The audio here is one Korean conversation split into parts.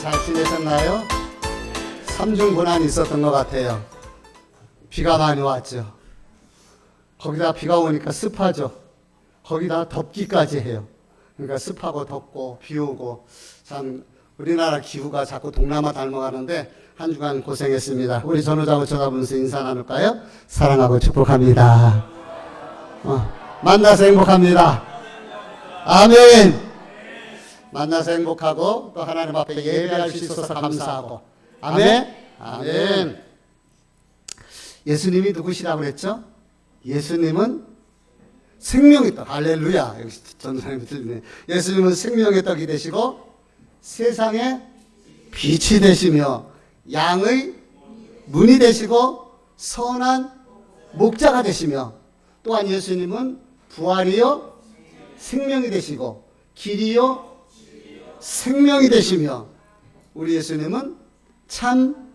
잘 지내셨나요? 삼중고난이 있었던 것 같아요. 비가 많이 왔죠. 거기다 비가 오니까 습하죠. 거기다 덥기까지 해요. 그러니까 습하고 덥고 비 오고 참 우리나라 기후가 자꾸 동남아 닮아가는데 한 주간 고생했습니다. 우리 전우장을 쳐다보면서 인사 나눌까요? 사랑하고 축복합니다. 만나서 행복합니다. 아멘. 만나서 행복하고 또 하나님 앞에 예배할 수 있어서 감사하고 아멘. 아멘. 예수님이 누구시라고 그랬죠? 예수님은 생명의 떡. 할렐루야. 여기 전사님이 들리네. 예수님은 생명의 떡이 되시고 세상의 빛이 되시며 양의 문이 되시고 선한 목자가 되시며 또한 예수님은 부활이요 생명이 되시고 길이요 생명이 되시며 우리 예수님은 참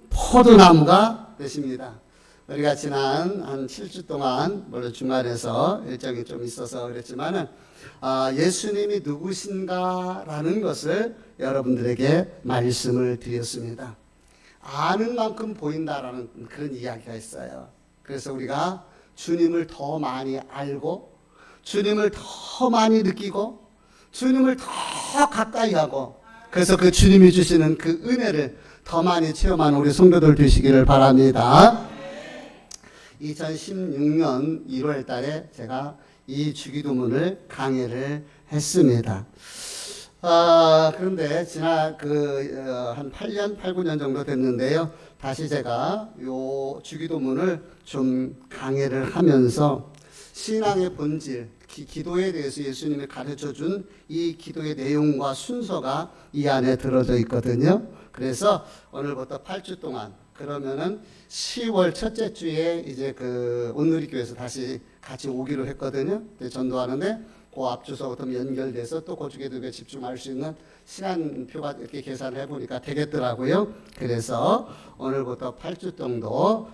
포도나무가 되십니다. 우리가 지난 한 7주 동안 물론 중간에서 일정이 좀 있어서 그랬지만은 예수님이 누구신가라는 것을 여러분들에게 말씀을 드렸습니다. 아는 만큼 보인다라는 그런 이야기가 있어요. 그래서 우리가 주님을 더 많이 알고 주님을 더 많이 느끼고 주님을 더 가까이 하고 그래서 그 주님이 주시는 그 은혜를 더 많이 체험하는 우리 성도들 되시기를 바랍니다. 2016년 1월 달에 제가 이 주기도문을 강의를 했습니다. 그런데 지난 한 8년, 8, 9년 정도 됐는데요. 다시 제가 요 주기도문을 좀 강의를 하면서 신앙의 본질, 기도에 대해서 예수님이 가르쳐 준 이 기도의 내용과 순서가 이 안에 들어져 있거든요. 그래서 오늘부터 8주 동안 그러면은 10월 첫째 주에 이제 온누리교회에서 다시 같이 오기로 했거든요. 전도하는데 그 앞주소부터 연결돼서 또 거주기도에 집중할 수 있는 시간표가 이렇게 계산을 해보니까 되겠더라고요. 그래서 오늘부터 8주 정도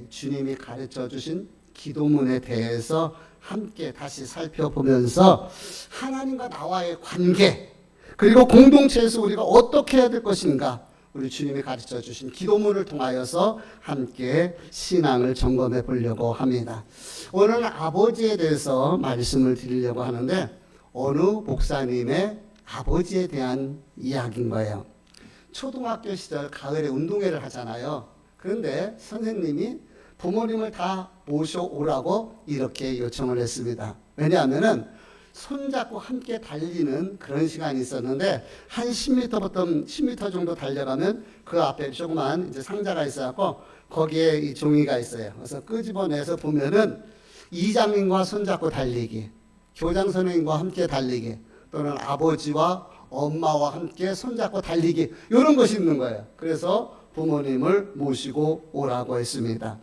주님이 가르쳐 주신 기도문에 대해서 함께 다시 살펴보면서 하나님과 나와의 관계 그리고 공동체에서 우리가 어떻게 해야 될 것인가 우리 주님이 가르쳐 주신 기도문을 통하여서 함께 신앙을 점검해 보려고 합니다. 오늘 아버지에 대해서 말씀을 드리려고 하는데 어느 목사님의 아버지에 대한 이야기인 거예요. 초등학교 시절 가을에 운동회를 하잖아요. 그런데 선생님이 부모님을 다 모셔오라고 이렇게 요청을 했습니다. 왜냐하면은 손잡고 함께 달리는 그런 시간이 있었는데 한 10m 정도 달려가면 그 앞에 조그만 이제 상자가 있어갖고 거기에 이 종이가 있어요. 그래서 끄집어내서 보면은 이장님과 손잡고 달리기, 교장 선생님과 함께 달리기, 또는 아버지와 엄마와 함께 손잡고 달리기 이런 것이 있는 거예요. 그래서 부모님을 모시고 오라고 했습니다.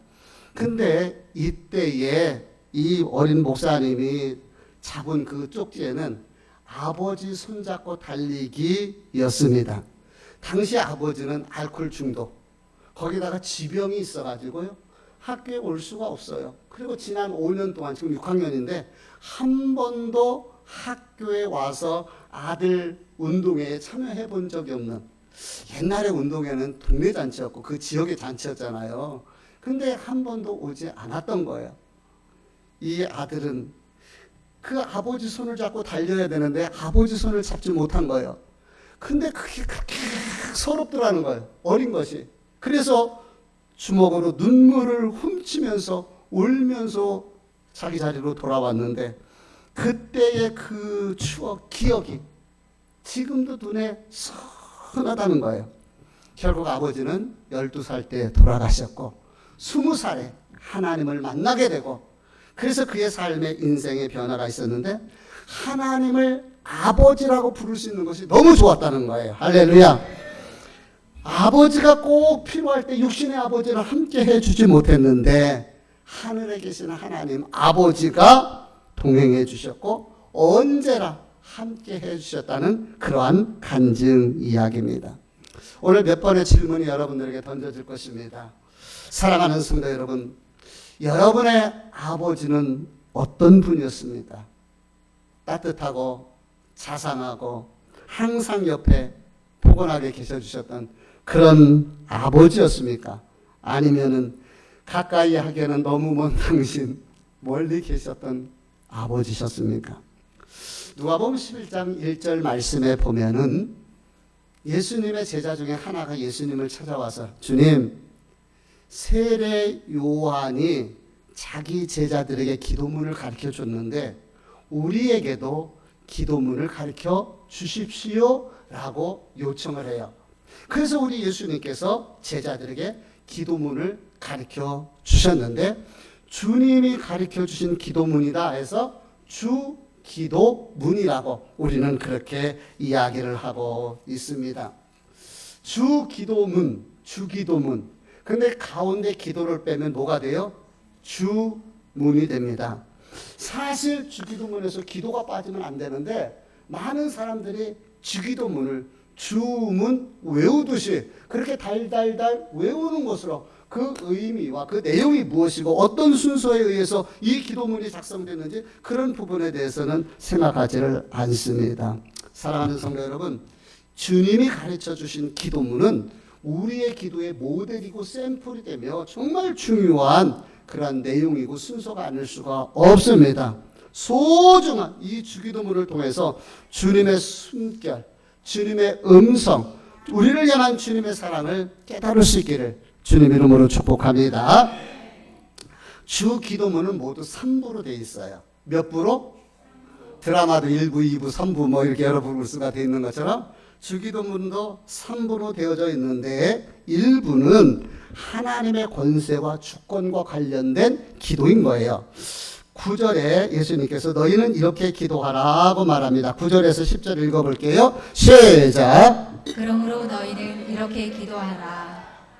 근데 이때에 이 어린 목사님이 잡은 그 쪽지에는 아버지 손잡고 달리기였습니다. 당시 아버지는 알코올 중독, 거기다가 지병이 있어가지고요. 학교에 올 수가 없어요. 그리고 지난 5년 동안 지금 6학년인데 한 번도 학교에 와서 아들 운동회에 참여해 본 적이 없는 옛날에 운동회는 동네 잔치였고 그 지역의 잔치였잖아요. 근데 한 번도 오지 않았던 거예요. 이 아들은 그 아버지 손을 잡고 달려야 되는데 아버지 손을 잡지 못한 거예요. 근데 그게 그렇게 서럽더라는 거예요. 어린 것이. 그래서 주먹으로 눈물을 훔치면서 울면서 자기 자리로 돌아왔는데 그때의 그 추억, 기억이 지금도 눈에 선하다는 거예요. 결국 아버지는 12살 때 돌아가셨고 20살에 하나님을 만나게 되고 그래서 그의 삶의 인생의 변화가 있었는데 하나님을 아버지라고 부를 수 있는 것이 너무 좋았다는 거예요. 할렐루야. 아버지가 꼭 필요할 때 육신의 아버지를 함께 해주지 못했는데 하늘에 계신 하나님 아버지가 동행해 주셨고 언제나 함께 해주셨다는 그러한 간증 이야기입니다. 오늘 몇 번의 질문이 여러분들에게 던져질 것입니다. 사랑하는 성도 여러분, 여러분의 아버지는 어떤 분이었습니까? 따뜻하고 자상하고 항상 옆에 포근하게 계셔 주셨던 그런 아버지였습니까? 아니면은 가까이 하기에는 너무 먼 당신 멀리 계셨던 아버지셨습니까? 누가복음 11장 1절 말씀에 보면은 예수님의 제자 중에 하나가 예수님을 찾아와서 주님, 세례 요한이 자기 제자들에게 기도문을 가르쳐 줬는데 우리에게도 기도문을 가르쳐 주십시오 라고 요청을 해요. 그래서 우리 예수님께서 제자들에게 기도문을 가르쳐 주셨는데 주님이 가르쳐 주신 기도문이다 해서 주 기도문이라고 우리는 그렇게 이야기를 하고 있습니다. 주 기도문, 주 기도문. 근데 가운데 기도를 빼면 뭐가 돼요? 주문이 됩니다. 사실 주기도문에서 기도가 빠지면 안 되는데 많은 사람들이 주기도문을 주문 외우듯이 그렇게 달달달 외우는 것으로 그 의미와 그 내용이 무엇이고 어떤 순서에 의해서 이 기도문이 작성됐는지 그런 부분에 대해서는 생각하지를 않습니다. 사랑하는 성도 여러분, 주님이 가르쳐 주신 기도문은 우리의 기도의 모델이고 샘플이 되며 정말 중요한 그러한 내용이고 순서가 아닐 수가 없습니다. 소중한 이 주기도문을 통해서 주님의 숨결, 주님의 음성, 우리를 향한 주님의 사랑을 깨달을 수 있기를 주님 이름으로 축복합니다. 주기도문은 모두 3부로 되어 있어요. 몇 부로? 드라마도 1부, 2부, 3부 뭐 이렇게 여러 부가 되어 있는 것처럼 주기도문도 3부로 되어져 있는데 1부는 하나님의 권세와 주권과 관련된 기도인 거예요. 9절에 예수님께서 너희는 이렇게 기도하라고 말합니다. 9절에서 10절 읽어볼게요. 시작. 그러므로 너희는 이렇게 기도하라.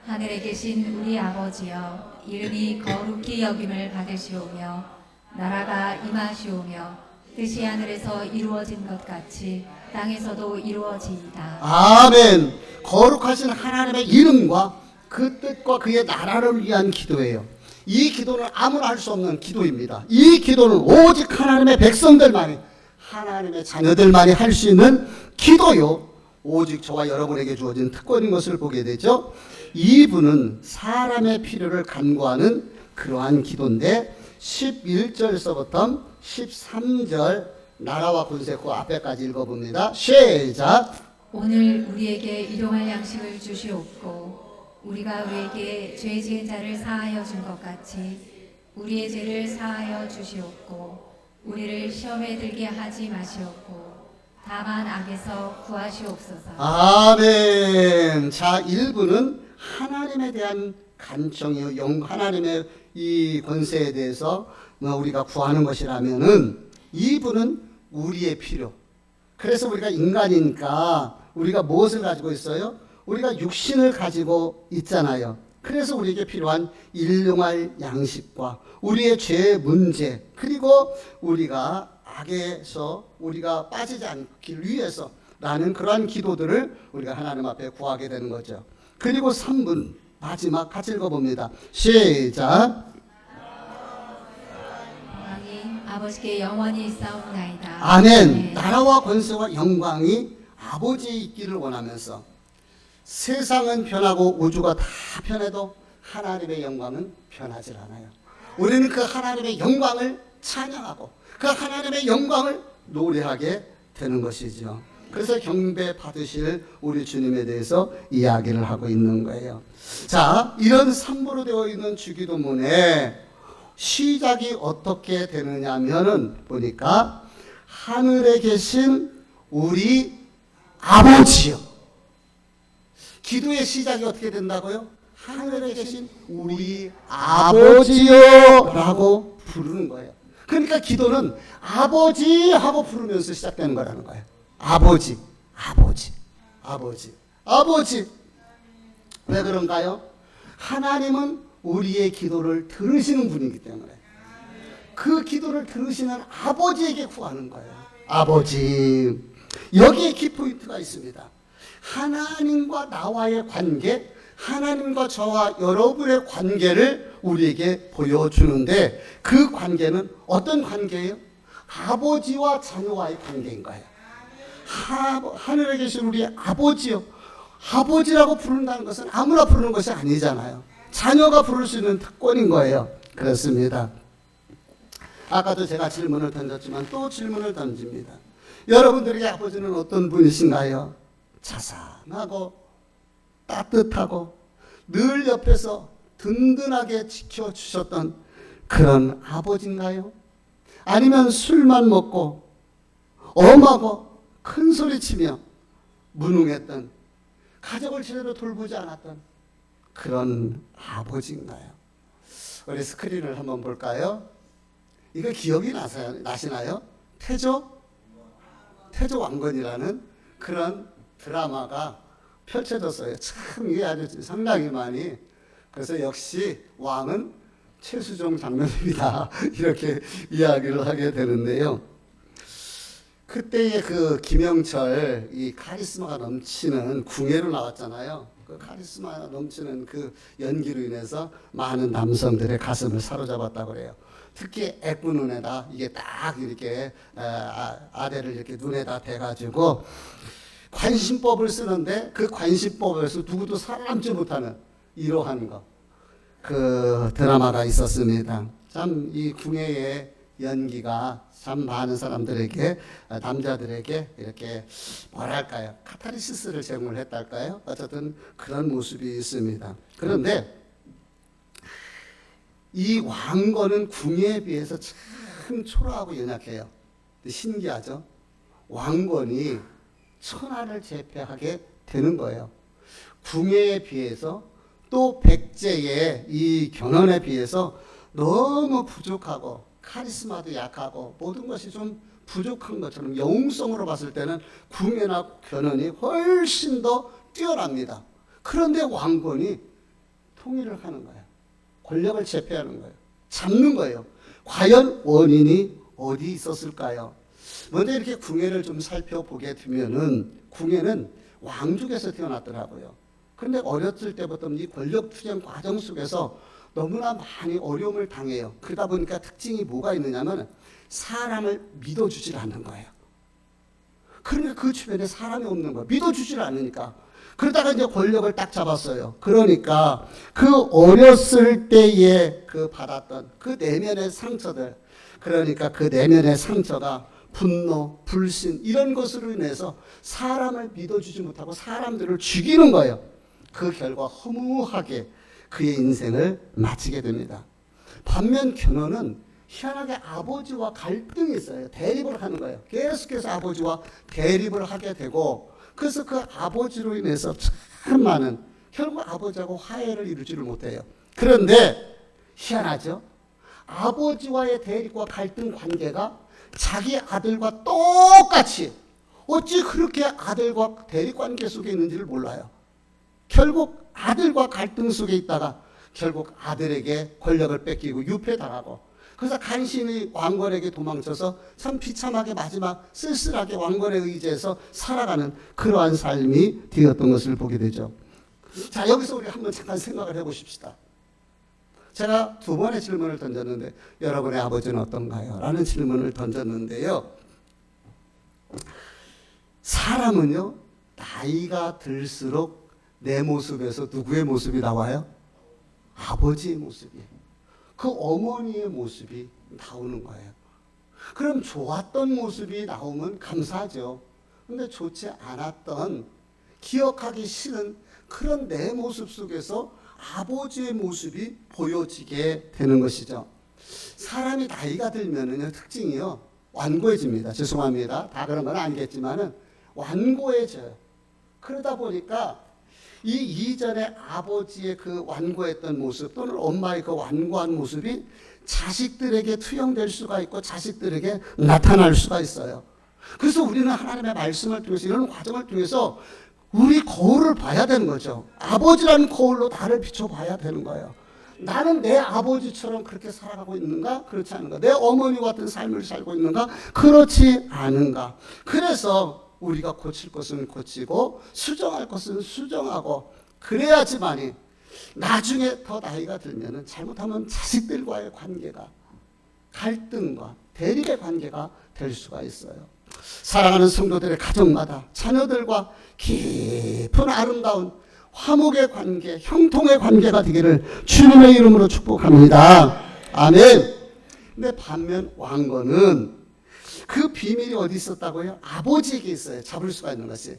하늘에 계신 우리 아버지여, 이름이 거룩히 여김을 받으시오며 나라가 임하시오며 뜻이 하늘에서 이루어진 것 같이 땅에서도 이루어지이다. 아멘. 거룩하신 하나님의 이름과 그 뜻과 그의 나라를 위한 기도예요. 이 기도는 아무나 할 수 없는 기도입니다. 이 기도는 오직 하나님의 백성들만이, 하나님의 자녀들만이 할 수 있는 기도요. 오직 저와 여러분에게 주어진 특권인 것을 보게 되죠. 이분은 사람의 필요를 간구하는 그러한 기도인데 11절서부터 13절 나라와 권세 그 앞에까지 읽어봅니다. 시작. 오늘 우리에게 일용할 양식을 주시옵고 우리가 우리에게 죄 지은 자를 사하여 준 것 같이 우리의 죄를 사하여 주시옵고 우리를 시험에 들게 하지 마시옵고 다만 악에서 구하시옵소서. 아멘. 자, 1부는 하나님에 대한 간청이요. 하나님의 이 권세에 대해서 우리가 구하는 것이라면은 2부는 우리의 필요. 그래서 우리가 인간이니까 우리가 무엇을 가지고 있어요? 우리가 육신을 가지고 있잖아요. 그래서 우리에게 필요한 일용할 양식과 우리의 죄 문제, 그리고 우리가 악에서 우리가 빠지지 않기 위해서 라는 그러한 기도들을 우리가 하나님 앞에 구하게 되는 거죠. 그리고 3분 마지막 같이 읽어봅니다. 시작. 영광이 아버지께 영원히 있사옵나이다. 아멘. 나라와 권세와 영광이 아버지에 있기를 원하면서 세상은 변하고 우주가 다 변해도 하나님의 영광은 변하지 않아요. 우리는 그 하나님의 영광을 찬양하고 그 하나님의 영광을 노래하게 되는 것이죠. 그래서 경배 받으실 우리 주님에 대해서 이야기를 하고 있는 거예요. 자, 이런 3부로 되어 있는 주기도문에 시작이 어떻게 되느냐면은 보니까 하늘에 계신 우리 아버지요. 기도의 시작이 어떻게 된다고요? 하늘에 계신 우리 아버지요 라고 부르는 거예요. 그러니까 기도는 아버지 하고 부르면서 시작되는 거라는 거예요. 아버지, 아버지, 아버지, 아버지. 왜 그런가요? 하나님은 우리의 기도를 들으시는 분이기 때문에 그 기도를 들으시는 아버지에게 구하는 거예요. 아버지. 여기에 키포인트가 있습니다. 하나님과 나와의 관계, 하나님과 저와 여러분의 관계를 우리에게 보여주는데 그 관계는 어떤 관계예요? 아버지와 자녀와의 관계인 거예요. 하늘에 계신 우리 아버지요. 아버지라고 부른다는 것은 아무나 부르는 것이 아니잖아요. 자녀가 부를 수 있는 특권인 거예요. 그렇습니다. 아까도 제가 질문을 던졌지만 또 질문을 던집니다. 여러분들에게 아버지는 어떤 분이신가요? 자상하고 따뜻하고 늘 옆에서 든든하게 지켜주셨던 그런 아버지인가요? 아니면 술만 먹고 엄하고 큰 소리치며 무능했던, 가족을 제대로 돌보지 않았던 그런 아버지인가요? 우리 스크린을 한번 볼까요? 이거 기억이 나시나요? 태조 왕건이라는 그런 드라마가 펼쳐졌어요. 참 이게 아주 상당히 많이. 그래서 역시 왕은 최수종 장면입니다. 이렇게 이야기를 하게 되는데요. 그때의 그 김영철, 이 카리스마가 넘치는 궁예로 나왔잖아요. 그 카리스마 넘치는 그 연기로 인해서 많은 남성들의 가슴을 사로잡았다고 그래요. 특히 애꾸 눈에다 이게 딱 이렇게 아래를 이렇게 눈에다 대가지고 관심법을 쓰는데 그 관심법에서 누구도 살아남지 못하는 이러한 거, 그 드라마가 있었습니다. 참 이 궁예의 연기가 참 많은 사람들에게, 남자들에게 이렇게 뭐랄까요, 카타르시스를 제공을 했달까요? 어쨌든 그런 모습이 있습니다. 그런데 이 왕건은 궁예에 비해서 참 초라하고 연약해요. 신기하죠? 왕건이 천하를 제패하게 되는 거예요. 궁예에 비해서 또 백제의 이 견훤에 비해서 너무 부족하고 카리스마도 약하고 모든 것이 좀 부족한 것처럼 영웅성으로 봤을 때는 궁예나 견훤이 훨씬 더 뛰어납니다. 그런데 왕건이 통일을 하는 거예요. 권력을 제패하는 거예요. 잡는 거예요. 과연 원인이 어디 있었을까요? 먼저 이렇게 궁예를 좀 살펴보게 되면은 궁예는 왕족에서 태어났더라고요. 그런데 어렸을 때부터 이 권력 투쟁 과정 속에서 너무나 많이 어려움을 당해요. 그러다 보니까 특징이 뭐가 있느냐면 사람을 믿어주질 않는 거예요. 그러니까 그 주변에 사람이 없는 거예요. 믿어주질 않으니까. 그러다가 이제 권력을 딱 잡았어요. 그러니까 그 어렸을 때에 그 받았던 그 내면의 상처들, 그러니까 그 내면의 상처가 분노, 불신 이런 것으로 인해서 사람을 믿어주지 못하고 사람들을 죽이는 거예요. 그 결과 허무하게 그의 인생을 마치게 됩니다. 반면 견훤은 희한하게 아버지와 갈등이 있어요. 대립을 하는 거예요. 계속해서 아버지와 대립을 하게 되고, 그래서 그 아버지로 인해서 참 많은, 결국 아버지하고 화해를 이루지를 못해요. 그런데 희한하죠? 아버지와의 대립과 갈등 관계가 자기 아들과 똑같이, 어찌 그렇게 아들과 대립 관계 속에 있는지를 몰라요. 결국 아들과 갈등 속에 있다가 결국 아들에게 권력을 뺏기고 유폐당하고, 그래서 간신히 왕건에게 도망쳐서 참 비참하게 마지막 쓸쓸하게 왕건에 의지해서 살아가는 그러한 삶이 되었던 것을 보게 되죠. 자, 여기서 우리 한번 잠깐 생각을 해보십시다. 제가 두 번의 질문을 던졌는데 여러분의 아버지는 어떤가요? 라는 질문을 던졌는데요. 사람은요, 나이가 들수록 내 모습에서 누구의 모습이 나와요? 아버지의 모습이에요. 그 어머니의 모습이 나오는 거예요. 그럼 좋았던 모습이 나오면 감사하죠. 근데 좋지 않았던, 기억하기 싫은 그런 내 모습 속에서 아버지의 모습이 보여지게 되는 것이죠. 사람이 나이가 들면은요, 특징이요, 완고해집니다. 죄송합니다. 다 그런 건 아니겠지만은 완고해져요. 그러다 보니까 이 이전에 아버지의 그 완고했던 모습 또는 엄마의 그 완고한 모습이 자식들에게 투영될 수가 있고 자식들에게 나타날 수가 있어요. 그래서 우리는 하나님의 말씀을 통해서 이런 과정을 통해서 우리 거울을 봐야 되는 거죠. 아버지라는 거울로 나를 비춰봐야 되는 거예요. 나는 내 아버지처럼 그렇게 살아가고 있는가? 그렇지 않은가? 내 어머니와 같은 삶을 살고 있는가? 그렇지 않은가? 그래서 우리가 고칠 것은 고치고 수정할 것은 수정하고, 그래야지만이 나중에 더 나이가 들면은 잘못하면 자식들과의 관계가 갈등과 대립의 관계가 될 수가 있어요. 사랑하는 성도들의 가정마다 자녀들과 깊은 아름다운 화목의 관계, 형통의 관계가 되기를 주님의 이름으로 축복합니다. 아멘. 근데 반면 왕건은 그 비밀이 어디 있었다고요? 아버지에게 있어요. 잡을 수가 있는 것이.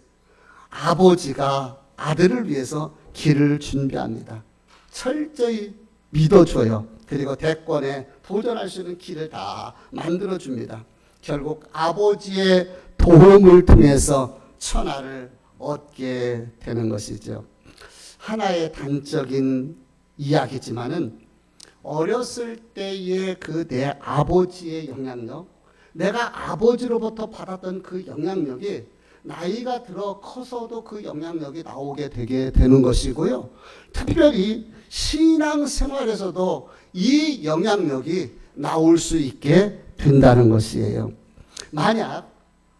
아버지가 아들을 위해서 길을 준비합니다. 철저히 믿어줘요. 그리고 대권에 도전할 수 있는 길을 다 만들어줍니다. 결국 아버지의 도움을 통해서 천하를 얻게 되는 것이죠. 하나의 단적인 이야기지만은 어렸을 때의 그 내 아버지의 영향력, 내가 아버지로부터 받았던 그 영향력이 나이가 들어 커서도 그 영향력이 나오게 되게 되는 것이고요. 특별히 신앙생활에서도 이 영향력이 나올 수 있게 된다는 것이에요. 만약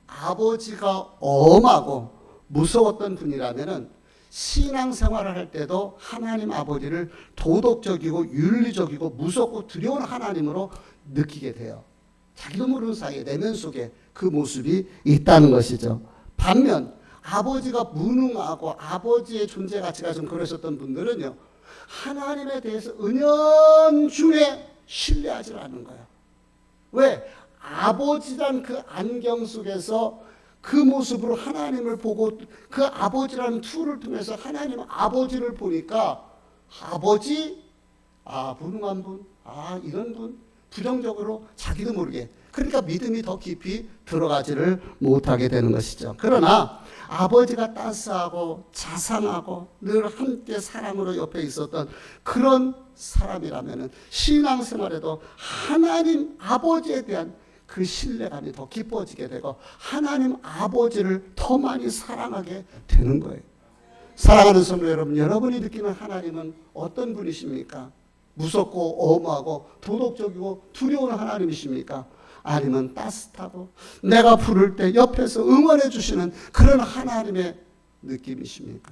아버지가 엄하고 무서웠던 분이라면은 신앙생활을 할 때도 하나님 아버지를 도덕적이고 윤리적이고 무섭고 두려운 하나님으로 느끼게 돼요. 자기도 모르는 사이에 내면 속에 그 모습이 있다는 것이죠. 반면 아버지가 무능하고 아버지의 존재 가치가 좀 그러셨던 분들은요, 하나님에 대해서 은연중에 신뢰하지 않는 거예요. 왜? 아버지란 그 안경 속에서 그 모습으로 하나님을 보고 그 아버지라는 툴을 통해서 하나님 아버지를 보니까 아버지, 무능한 분, 이런 분, 부정적으로 자기도 모르게, 그러니까 믿음이 더 깊이 들어가지를 못하게 되는 것이죠. 그러나 아버지가 따스하고 자상하고 늘 함께 사랑으로 옆에 있었던 그런 사람이라면 신앙생활에도 하나님 아버지에 대한 그 신뢰감이 더 깊어지게 되고 하나님 아버지를 더 많이 사랑하게 되는 거예요. 사랑하는 성도 여러분, 여러분이 느끼는 하나님은 어떤 분이십니까? 무섭고 엄하고 도덕적이고 두려운 하나님이십니까? 아니면 따뜻하고 내가 부를 때 옆에서 응원해 주시는 그런 하나님의 느낌이십니까?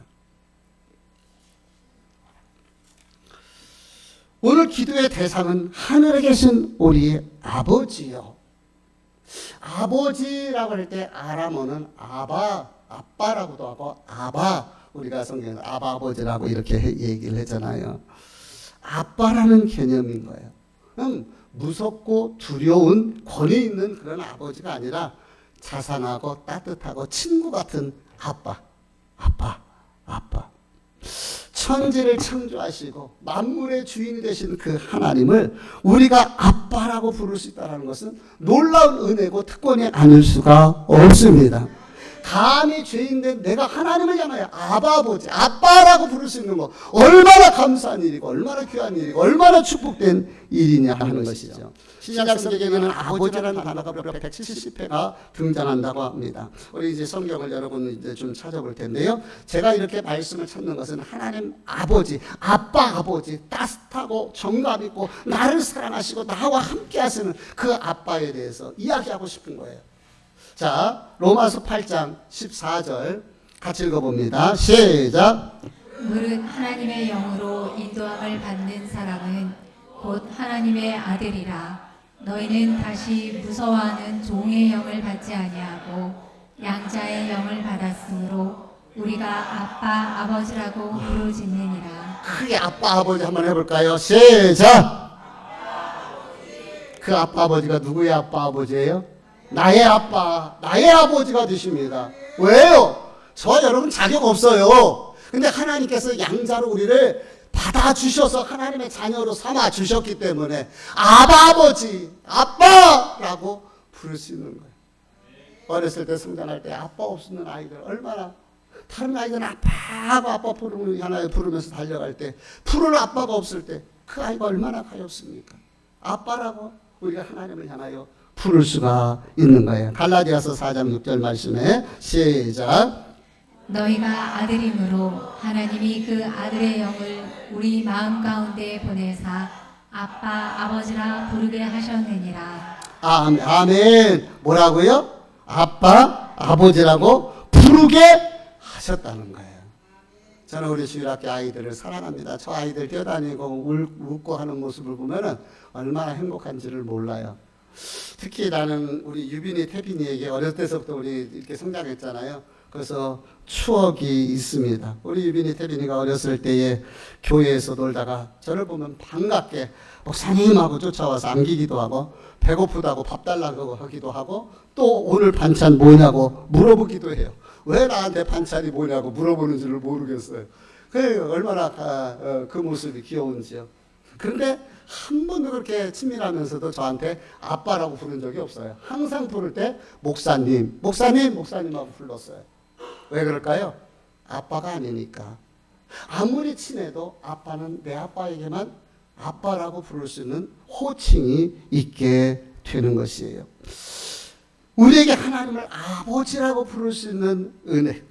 오늘 기도의 대상은 하늘에 계신 우리 아버지요. 아버지라고 할 때 아람어는 아빠라고도 하고 우리가 성경에서 아버지라고 이렇게 얘기를 하잖아요. 아빠라는 개념인 거예요. 무섭고 두려운 권위 있는 그런 아버지가 아니라 자상하고 따뜻하고 친구 같은 아빠. 천지를 창조하시고 만물의 주인이 되신 그 하나님을 우리가 아빠라고 부를 수 있다는 것은 놀라운 은혜고 특권이 아닐 수가 없습니다. 감히 죄인된 내가 하나님을 향하여 아버지, 아빠라고 부를 수 있는 거 얼마나 감사한 일이고 얼마나 귀한 일이고 얼마나 축복된 일이냐 하는 것이죠. 신약 성경에는 아버지라는 단어가 무려 170회가 등장한다고 합니다. 우리 이제 성경을 여러분 이제 좀 찾아볼 텐데요. 제가 이렇게 말씀을 찾는 것은 하나님 아버지, 아버지, 따뜻하고 정감 있고 나를 사랑하시고 나와 함께 하시는 그 아빠에 대해서 이야기하고 싶은 거예요. 자, 로마서 8장 14절 같이 읽어봅니다. 시작. 무릇 하나님의 영으로 인도함을 받는 사람은 곧 하나님의 아들이라. 너희는 다시 무서워하는 종의 영을 받지 아니하고 양자의 영을 받았으므로 우리가 아빠 아버지라고 부르짖느니라. 크게 아빠 아버지 한번 해볼까요? 시작. 그 아빠 아버지가 누구의 아빠 아버지예요? 나의 아빠, 나의 아버지가 되십니다. 왜요? 저 여러분 자격 없어요. 근데 하나님께서 양자로 우리를 받아주셔서 하나님의 자녀로 삼아 주셨기 때문에 아버지, 아빠라고 부를 수 있는 거예요. 어렸을 때 성장할 때 아빠 없는 아이들 얼마나, 다른 아이들은 아빠하고 아빠 부르면서 달려갈 때 부를 아빠가 없을 때 그 아이가 얼마나 가엾습니까? 아빠라고 우리가 하나님을 향하여 부를 수가 있는 거예요. 갈라디아서 4장 6절 말씀에 시작. 너희가 아들이므로 하나님이 그 아들의 영을 우리 마음 가운데 보내사 아빠 아버지라 부르게 하셨느니라. 아멘. 뭐라고요? 아빠 아버지라고 부르게 하셨다는 거예요. 저는 우리 주일학교 아이들을 사랑합니다. 저 아이들 뛰어다니고 웃고 하는 모습을 보면은 얼마나 행복한지를 몰라요. 특히 나는 우리 유빈이, 태빈이에게 어렸을 때서부터 우리 이렇게 성장했잖아요. 그래서 추억이 있습니다. 우리 유빈이, 태빈이가 어렸을 때에 교회에서 놀다가 저를 보면 반갑게 목사님하고 쫓아와서 안기기도 하고 배고프다고 밥 달라고 하기도 하고 또 오늘 반찬 뭐냐고 물어보기도 해요. 왜 나한테 반찬이 뭐냐고 물어보는 줄을 모르겠어요. 그 얼마나 그 모습이 귀여운지요. 그런데 한 번도 그렇게 친밀하면서도 저한테 아빠라고 부른 적이 없어요. 항상 부를 때 목사님, 목사님, 목사님하고 불렀어요. 왜 그럴까요? 아빠가 아니니까. 아무리 친해도 아빠는 내 아빠에게만 아빠라고 부를 수 있는 호칭이 있게 되는 것이에요. 우리에게 하나님을 아버지라고 부를 수 있는 은혜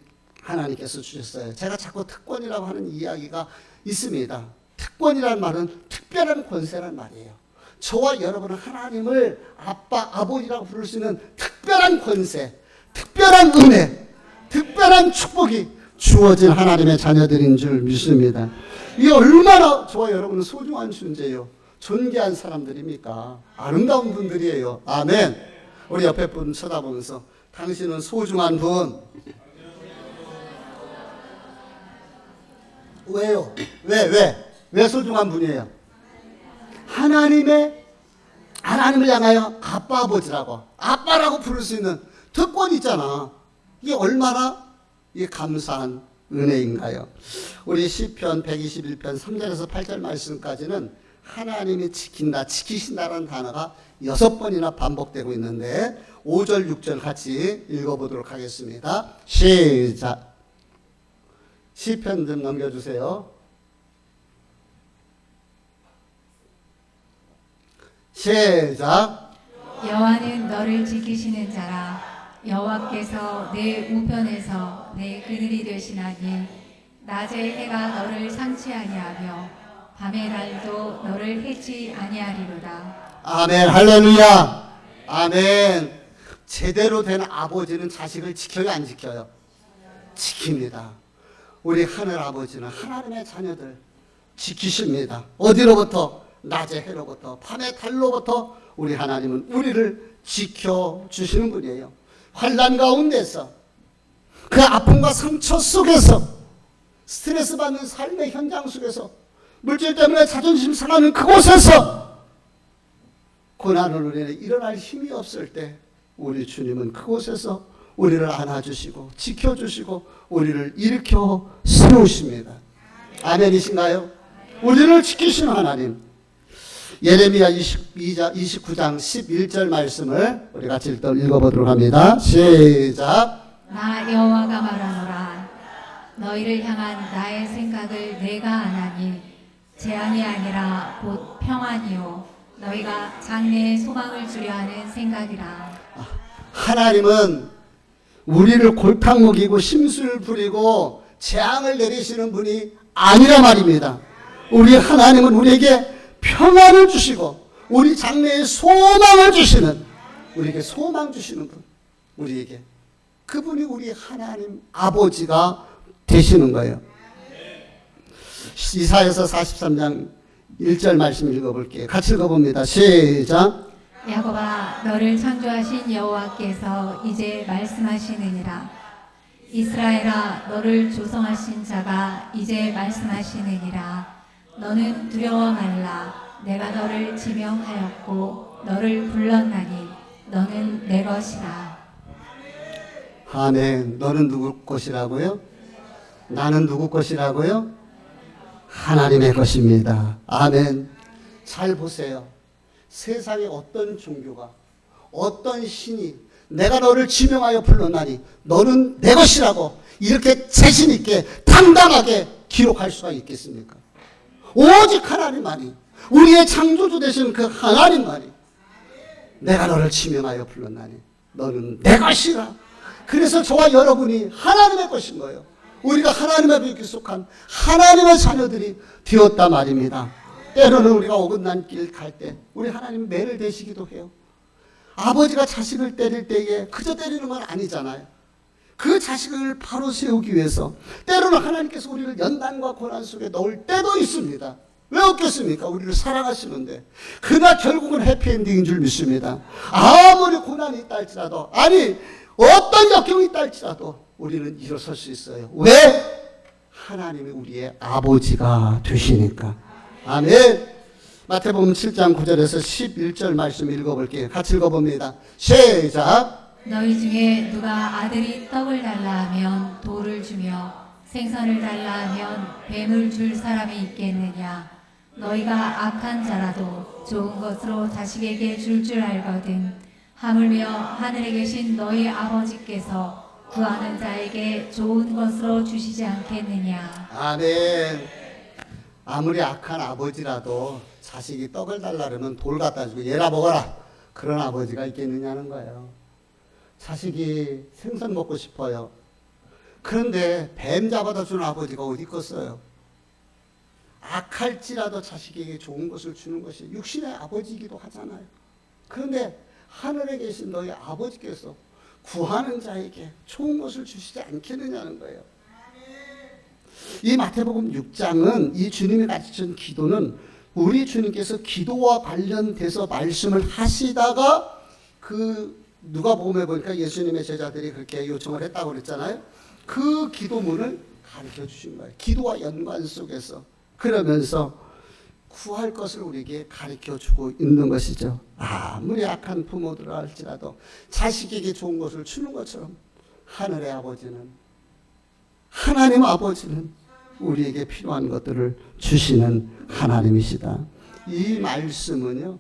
하나님께서 주셨어요. 제가 자꾸 특권이라고 하는 이야기가 있습니다. 특권이란 말은 특별한 권세란 말이에요. 저와 여러분은 하나님을 아빠, 아버지라고 부를 수 있는 특별한 권세, 특별한 은혜, 특별한 축복이 주어진 하나님의 자녀들인 줄 믿습니다. 이게 얼마나 저와 여러분은 소중한 존재예요. 존귀한 사람들입니까? 아름다운 분들이에요. 아멘. 우리 옆에 분 쳐다보면서 당신은 소중한 분. 왜요? 왜 소중한 분이에요? 하나님을 향하여 아빠, 아버지라고, 아빠라고 부를 수 있는 특권이 있잖아. 이게 얼마나 이게 감사한 은혜인가요? 우리 시편 121편 3절에서 8절 말씀까지는 하나님이 지킨다, 지키신다라는 단어가 6번이나 반복되고 있는데 5절, 6절 같이 읽어보도록 하겠습니다. 시작. 시편 좀 넘겨주세요. 시작. 여호와는 너를 지키시는 자라. 여호와께서 내 우편에서 내 그늘이 되시나니 낮에 해가 너를 상치 아니하며 밤의 달도 너를 해치 아니하리로다. 아멘. 할렐루야. 아멘. 제대로 된 아버지는 자식을 지켜요, 안 지켜요? 지킵니다. 우리 하늘 아버지는 하나님의 자녀들 지키십니다. 어디로부터? 낮의 해로부터, 밤의 달로부터 우리 하나님은 우리를 지켜주시는 분이에요. 환난 가운데서, 그 아픔과 상처 속에서, 스트레스 받는 삶의 현장 속에서, 물질 때문에 자존심 상하는 그곳에서 고난을 우리는 일어날 힘이 없을 때 우리 주님은 그곳에서 우리를 안아주시고 지켜주시고 우리를 일으켜 세우십니다. 아멘이신가요? 우리를 지키시는 하나님. 예레미야 29장 11절 말씀을 우리 같이 읽어보도록 합니다. 시작. 나 여호와가 말하노라. 너희를 향한 나의 생각을 내가 아나니 재앙이 아니라 곧 평안이요 너희가 장래에 소망을 주려 하는 생각이라. 하나님은 우리를 골탕 먹이고 심술 부리고 재앙을 내리시는 분이 아니라 말입니다. 우리 하나님은 우리에게 평안을 주시고 우리 장래에 소망을 주시는, 우리에게 소망 주시는 분, 우리에게 그분이 우리 하나님 아버지가 되시는 거예요. 이사야서 43장 1절 말씀 읽어볼게요. 같이 읽어봅니다. 시작. 야곱아 너를 창조하신 여호와께서 이제 말씀하시느니라. 이스라엘아 너를 조성하신 자가 이제 말씀하시느니라. 너는 두려워 말라. 내가 너를 지명하였고 너를 불렀나니 너는 내 것이라. 아멘. 너는 누구 것이라고요? 나는 누구 것이라고요? 하나님의 것입니다. 아멘. 잘 보세요. 세상에 어떤 종교가, 어떤 신이 내가 너를 지명하여 불렀나니 너는 내 것이라고 이렇게 자신 있게 당당하게 기록할 수가 있겠습니까? 오직 하나님만이, 우리의 창조주 되신 그 하나님만이 내가 너를 지명하여 불렀나니 너는 내 것이라. 그래서 저와 여러분이 하나님의 것인 거예요. 우리가 하나님의 비에 속한 하나님의 자녀들이 되었다 말입니다. 때로는 우리가 어긋난 길 갈 때 우리 하나님 매를 대시기도 해요. 아버지가 자식을 때릴 때에 그저 때리는 건 아니잖아요. 그 자식을 바로 세우기 위해서 때로는 하나님께서 우리를 연단과 고난 속에 넣을 때도 있습니다. 왜 없겠습니까? 우리를 사랑하시는데. 그러나 결국은 해피엔딩인 줄 믿습니다. 아무리 고난이 있다 할지라도, 아니 어떤 역경이 있다 할지라도 우리는 일어설 수 있어요. 왜? 하나님이 우리의 아버지가 되시니까. 아멘. 마태복음 7장 9절에서 11절 말씀 읽어볼게요. 같이 읽어봅니다. 시작. 너희 중에 누가 아들이 떡을 달라 하면 돌을 주며 생선을 달라 하면 뱀을 줄 사람이 있겠느냐. 너희가 악한 자라도 좋은 것으로 자식에게 줄 알거든. 하물며 하늘에 계신 너희 아버지께서 구하는 자에게 좋은 것으로 주시지 않겠느냐. 아멘. 아무리 악한 아버지라도 자식이 떡을 달라 그러면 돌 갖다 주고 얘라 먹어라. 그런 아버지가 있겠느냐는 거예요. 자식이 생선 먹고 싶어요. 그런데 뱀 잡아다 주는 아버지가 어디 있겠어요? 악할지라도 자식에게 좋은 것을 주는 것이 육신의 아버지이기도 하잖아요. 그런데 하늘에 계신 너희 아버지께서 구하는 자에게 좋은 것을 주시지 않겠느냐는 거예요. 이 마태복음 6장은 이 주님이 가르친 기도는 우리 주님께서 기도와 관련돼서 말씀을 하시다가 그 누가복음에 보니까 예수님의 제자들이 그렇게 요청을 했다고 그랬잖아요. 그 기도문을 가르쳐 주신 거예요. 기도와 연관 속에서. 그러면서 구할 것을 우리에게 가르쳐 주고 있는 것이죠. 아무리 악한 부모들을 할지라도 자식에게 좋은 것을 주는 것처럼 하늘의 아버지는, 하나님 아버지는 우리에게 필요한 것들을 주시는 하나님이시다. 이 말씀은요,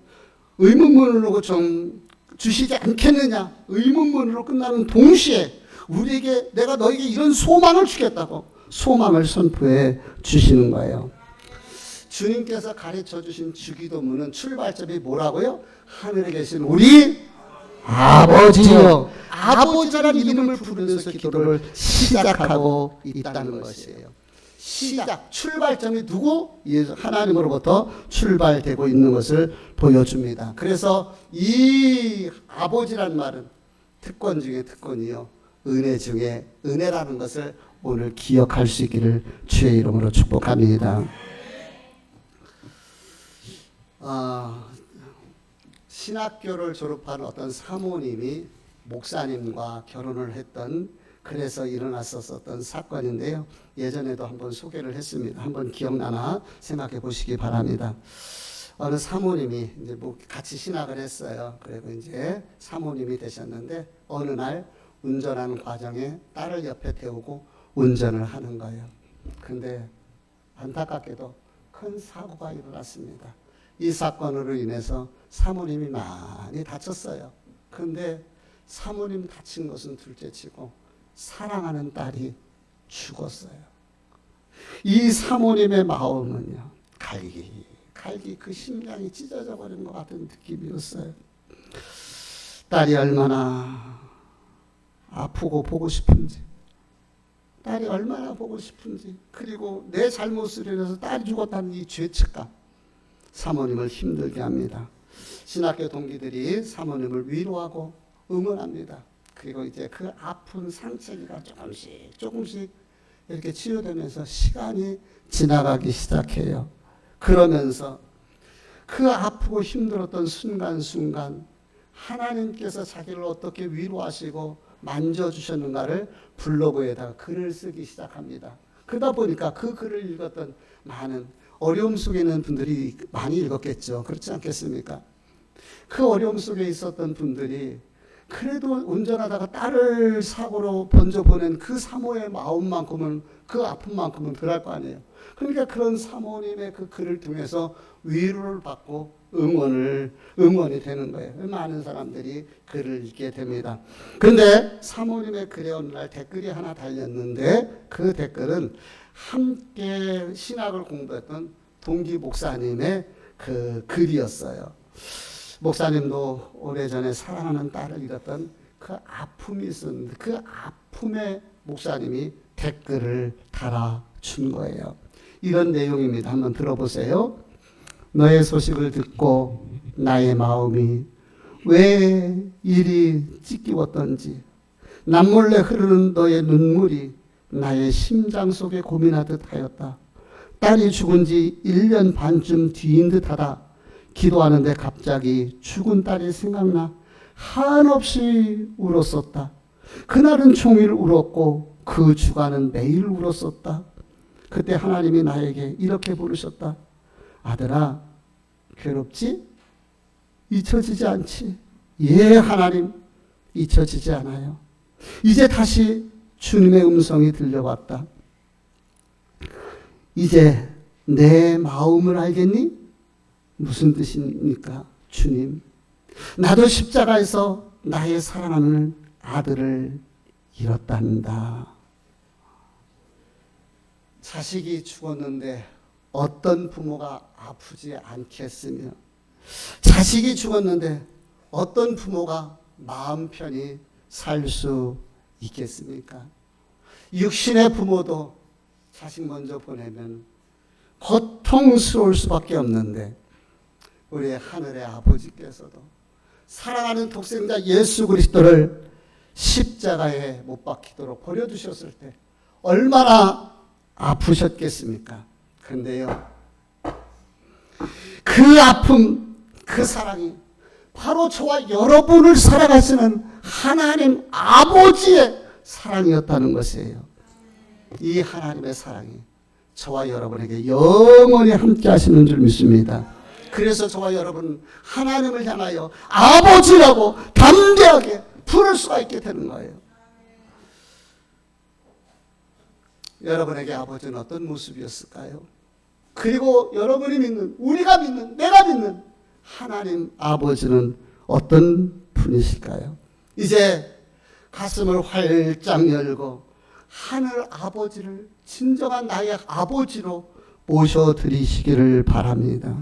의문문으로 좀 주시지 않겠느냐, 의문문으로 끝나는 동시에 우리에게 내가 너에게 이런 소망을 주겠다고 소망을 선포해 주시는 거예요. 주님께서 가르쳐 주신 주기도문은 출발점이 뭐라고요? 하늘에 계신 우리 아버지요. 아버지라는 이름을 부르면서 기도를 시작하고 있다는 것이에요. 시작, 출발점이 누구? 예수 하나님으로부터 출발되고 있는 것을 보여줍니다. 그래서 이 아버지란 말은 특권 중에 특권이요, 은혜 중에 은혜라는 것을 오늘 기억할 수 있기를 주의 이름으로 축복합니다. 신학교를 졸업한 어떤 사모님이 목사님과 결혼을 했던, 그래서 일어났었던 사건인데요. 예전에도 한번 소개를 했습니다. 한번 기억나나 생각해 보시기 바랍니다. 어느 사모님이 이제 뭐 같이 신학을 했어요. 그리고 이제 사모님이 되셨는데 어느 날 운전하는 과정에 딸을 옆에 태우고 운전을 하는 거예요. 근데 안타깝게도 큰 사고가 일어났습니다. 이 사건으로 인해서 사모님이 많이 다쳤어요. 그런데 사모님 다친 것은 둘째치고 사랑하는 딸이 죽었어요. 이 사모님의 마음은요, 갈기 그 심장이 찢어져 버린 것 같은 느낌이었어요. 딸이 얼마나 아프고 보고 싶은지, 딸이 얼마나 보고 싶은지, 그리고 내 잘못을 인해서 딸이 죽었다는 이 죄책감, 사모님을 힘들게 합니다. 신학교 동기들이 사모님을 위로하고 응원합니다. 그리고 이제 그 아픈 상처가 조금씩 이렇게 치유되면서 시간이 지나가기 시작해요. 그러면서 그 아프고 힘들었던 순간순간 하나님께서 자기를 어떻게 위로하시고 만져주셨는가를 블로그에다가 글을 쓰기 시작합니다. 그러다 보니까 그 글을 읽었던 많은 어려움 속에 있는 분들이 많이 읽었겠죠. 그렇지 않겠습니까? 그 어려움 속에 있었던 분들이 그래도 운전하다가 딸을 사고로 번져 보낸 그 사모의 마음만큼은, 그 아픔만큼은 덜할 거 아니에요. 그러니까 그런 사모님의 그 글을 통해서 위로를 받고 응원이 되는 거예요. 많은 사람들이 글을 읽게 됩니다. 그런데 사모님의 글에 어느 날 댓글이 하나 달렸는데 그 댓글은 함께 신학을 공부했던 동기 목사님의 그 글이었어요. 목사님도 오래전에 사랑하는 딸을 잃었던 그 아픔이 있었는데 그 아픔에 목사님이 댓글을 달아준 거예요. 이런 내용입니다. 한번 들어보세요. 너의 소식을 듣고 나의 마음이 왜 이리 찢기웠던지, 남몰래 흐르는 너의 눈물이 나의 심장 속에 고민하듯 하였다. 딸이 죽은 지 1년 반쯤 뒤인 듯하다. 기도하는데 갑자기 죽은 딸이 생각나 한없이 울었었다. 그날은 종일 울었고 그 주간은 매일 울었었다. 그때 하나님이 나에게 이렇게 부르셨다. 아들아, 괴롭지? 잊혀지지 않지? 예, 하나님, 잊혀지지 않아요. 이제 다시 주님의 음성이 들려왔다. 이제 내 마음을 알겠니? 무슨 뜻입니까? 주님, 나도 십자가에서 나의 사랑하는 아들을 잃었단다. 자식이 죽었는데 어떤 부모가 아프지 않겠으며, 자식이 죽었는데 어떤 부모가 마음 편히 살 수 있겠습니까? 육신의 부모도 자식 먼저 보내면 고통스러울 수밖에 없는데, 우리 하늘의 아버지께서도 사랑하는 독생자 예수 그리스도를 십자가에 못 박히도록 버려두셨을 때 얼마나 아프셨겠습니까? 근데요, 그 아픔, 그 사랑이 바로 저와 여러분을 살아가시는 하나님 아버지의 사랑이었다는 것이에요. 이 하나님의 사랑이 저와 여러분에게 영원히 함께 하시는 줄 믿습니다. 그래서 저와 여러분은 하나님을 향하여 아버지라고 담대하게 부를 수가 있게 되는 거예요. 여러분에게 아버지는 어떤 모습이었을까요? 그리고 여러분이 믿는, 우리가 믿는, 내가 믿는 하나님 아버지는 어떤 분이실까요? 이제 가슴을 활짝 열고 하늘 아버지를 진정한 나의 아버지로 모셔드리시기를 바랍니다.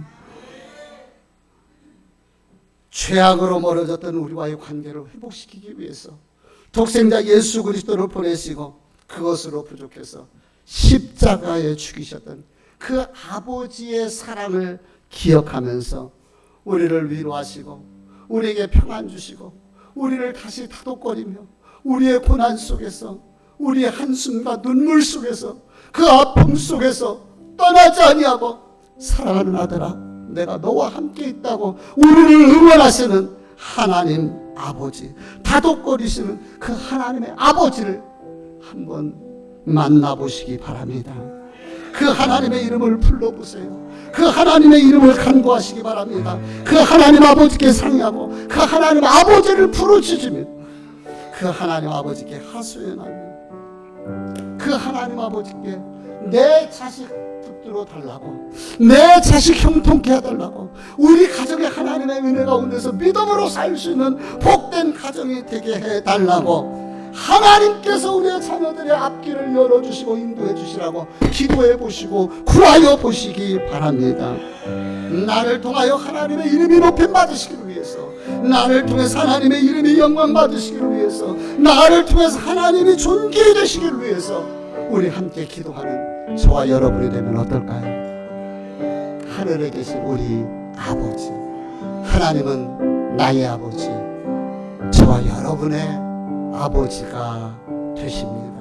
죄악으로 멀어졌던 우리와의 관계를 회복시키기 위해서 독생자 예수 그리스도를 보내시고 그것으로 부족해서 십자가에 죽이셨던 그 아버지의 사랑을 기억하면서 우리를 위로하시고 우리에게 평안 주시고 우리를 다시 다독거리며 우리의 고난 속에서, 우리의 한숨과 눈물 속에서, 그 아픔 속에서 떠나지 아니하고 사랑하는 아들아, 내가 너와 함께 있다고 우리를 응원하시는 하나님 아버지, 다독거리시는 그 하나님의 아버지를 한번 만나보시기 바랍니다. 그 하나님의 이름을 불러보세요. 그 하나님의 이름을 간구하시기 바랍니다. 그 하나님 아버지께 상의하고 그 하나님 아버지를 부르짖으며 그 하나님 아버지께 하소연하며 그 하나님 아버지께 내 자식 붙들어 달라고, 내 자식 형통케 해달라고, 우리 가정의 하나님의 은혜 가운데서 믿음으로 살 수 있는 복된 가정이 되게 해달라고, 하나님께서 우리의 자녀들의 앞길을 열어주시고 인도해 주시라고 기도해 보시고 구하여 보시기 바랍니다. 나를 통하여 하나님의 이름이 높임 받으시기를 위해서, 나를 통해서 하나님의 이름이 영광 받으시기를 위해서, 나를 통해서 하나님이 존귀되시기를 위해서 우리 함께 기도하는 저와 여러분이 되면 어떨까요? 하늘에 계신 우리 아버지, 하나님은 나의 아버지, 저와 여러분의 아버지가 되십니다.